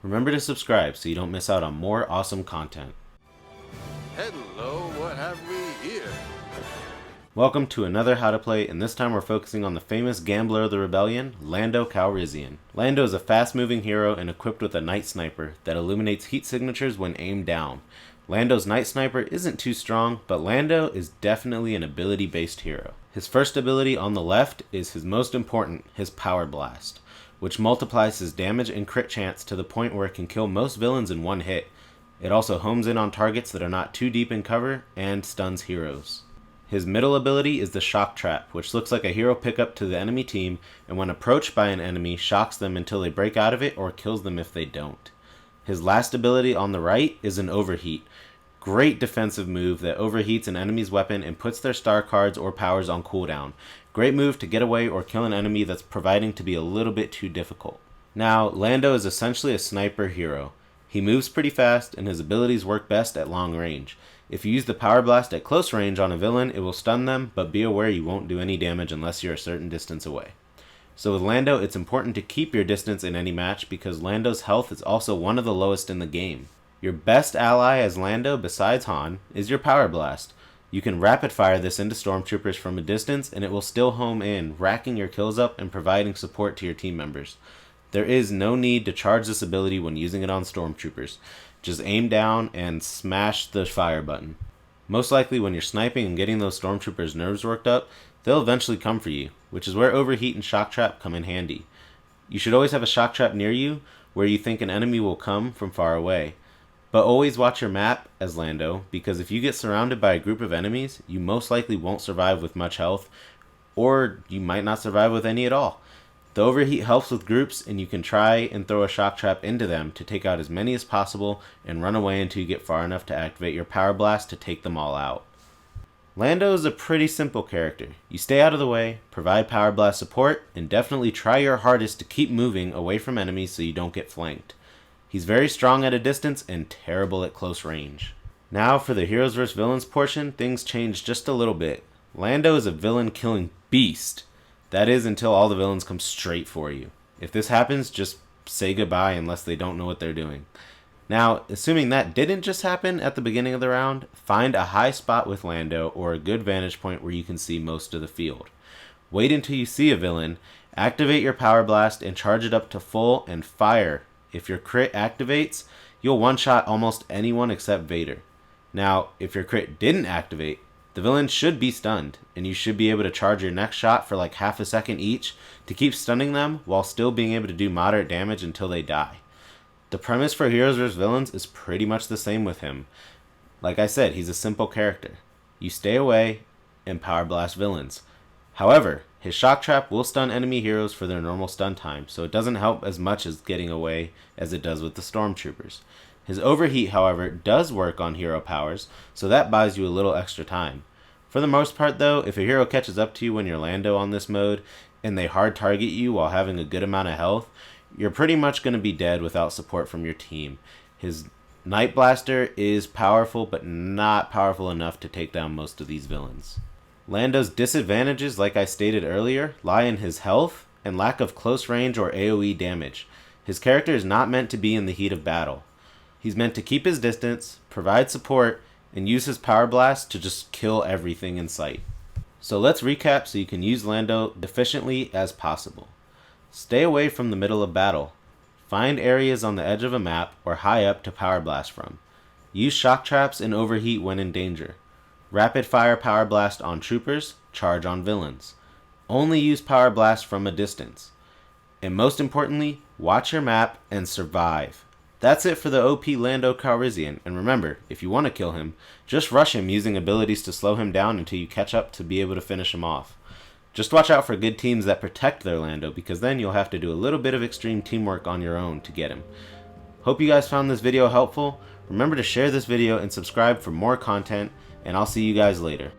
Remember to subscribe so you don't miss out on more awesome content. Hello, what have we here? Welcome to another How to Play, and this time we're focusing on the famous Gambler of the Rebellion, Lando Calrissian. Lando is a fast-moving hero and equipped with a night sniper that illuminates heat signatures when aimed down. Lando's night sniper isn't too strong, but Lando is definitely an ability-based hero. His first ability on the left is his most important, his Power Blast, which multiplies his damage and crit chance to the point where it can kill most villains in one hit. It also homes in on targets that are not too deep in cover and stuns heroes. His middle ability is the Shock Trap, which looks like a hero pickup to the enemy team, and when approached by an enemy, shocks them until they break out of it or kills them if they don't. His last ability on the right is an Overheat. Great defensive move that overheats an enemy's weapon and puts their star cards or powers on cooldown. Great move to get away or kill an enemy that's proving to be a little bit too difficult. Now, Lando is essentially a sniper hero. He moves pretty fast and his abilities work best at long range. If you use the Power Blast at close range on a villain, it will stun them, but be aware you won't do any damage unless you're a certain distance away. So with Lando, it's important to keep your distance in any match because Lando's health is also one of the lowest in the game. Your best ally as Lando, besides Han, is your Power Blast. You can rapid fire this into stormtroopers from a distance and it will still home in, racking your kills up and providing support to your team members. There is no need to charge this ability when using it on stormtroopers. Just aim down and smash the fire button. Most likely when you're sniping and getting those stormtroopers' nerves worked up, they'll eventually come for you, which is where Overheat and Shock Trap come in handy. You should always have a Shock Trap near you where you think an enemy will come from far away. But always watch your map as Lando, because if you get surrounded by a group of enemies, you most likely won't survive with much health, or you might not survive with any at all. The Overheat helps with groups, and you can try and throw a Shock Trap into them to take out as many as possible and run away until you get far enough to activate your Power Blast to take them all out. Lando is a pretty simple character. You stay out of the way, provide Power Blast support, and definitely try your hardest to keep moving away from enemies so you don't get flanked. He's very strong at a distance and terrible at close range. Now for the Heroes vs Villains portion, things change just a little bit. Lando is a villain killing beast. That is until all the villains come straight for you. If this happens, just say goodbye unless they don't know what they're doing. Now, assuming that didn't just happen at the beginning of the round, find a high spot with Lando or a good vantage point where you can see most of the field. Wait until you see a villain, activate your Power Blast and charge it up to full and fire. If your crit activates, you'll one-shot almost anyone except Vader. Now, if your crit didn't activate, the villain should be stunned, and you should be able to charge your next shot for like half a second each to keep stunning them while still being able to do moderate damage until they die. The premise for Heroes vs Villains is pretty much the same with him. Like I said, he's a simple character. You stay away and Power Blast villains. However, his Shock Trap will stun enemy heroes for their normal stun time, so it doesn't help as much as getting away as it does with the Stormtroopers. His Overheat, however, does work on hero powers, so that buys you a little extra time. For the most part though, if a hero catches up to you when you're Lando on this mode, and they hard target you while having a good amount of health, you're pretty much going to be dead without support from your team. His Night Blaster is powerful, but not powerful enough to take down most of these villains. Lando's disadvantages, like I stated earlier, lie in his health and lack of close range or AoE damage. His character is not meant to be in the heat of battle. He's meant to keep his distance, provide support, and use his Power Blast to just kill everything in sight. So let's recap so you can use Lando efficiently as possible. Stay away from the middle of battle. Find areas on the edge of a map or high up to Power Blast from. Use Shock Traps and Overheat when in danger. Rapid fire Power Blast on troopers, charge on villains. Only use Power Blast from a distance. And most importantly, watch your map and survive. That's it for the OP Lando Calrissian, and remember, if you want to kill him, just rush him using abilities to slow him down until you catch up to be able to finish him off. Just watch out for good teams that protect their Lando, because then you'll have to do a little bit of extreme teamwork on your own to get him. Hope you guys found this video helpful. Remember to share this video and subscribe for more content, and I'll see you guys later.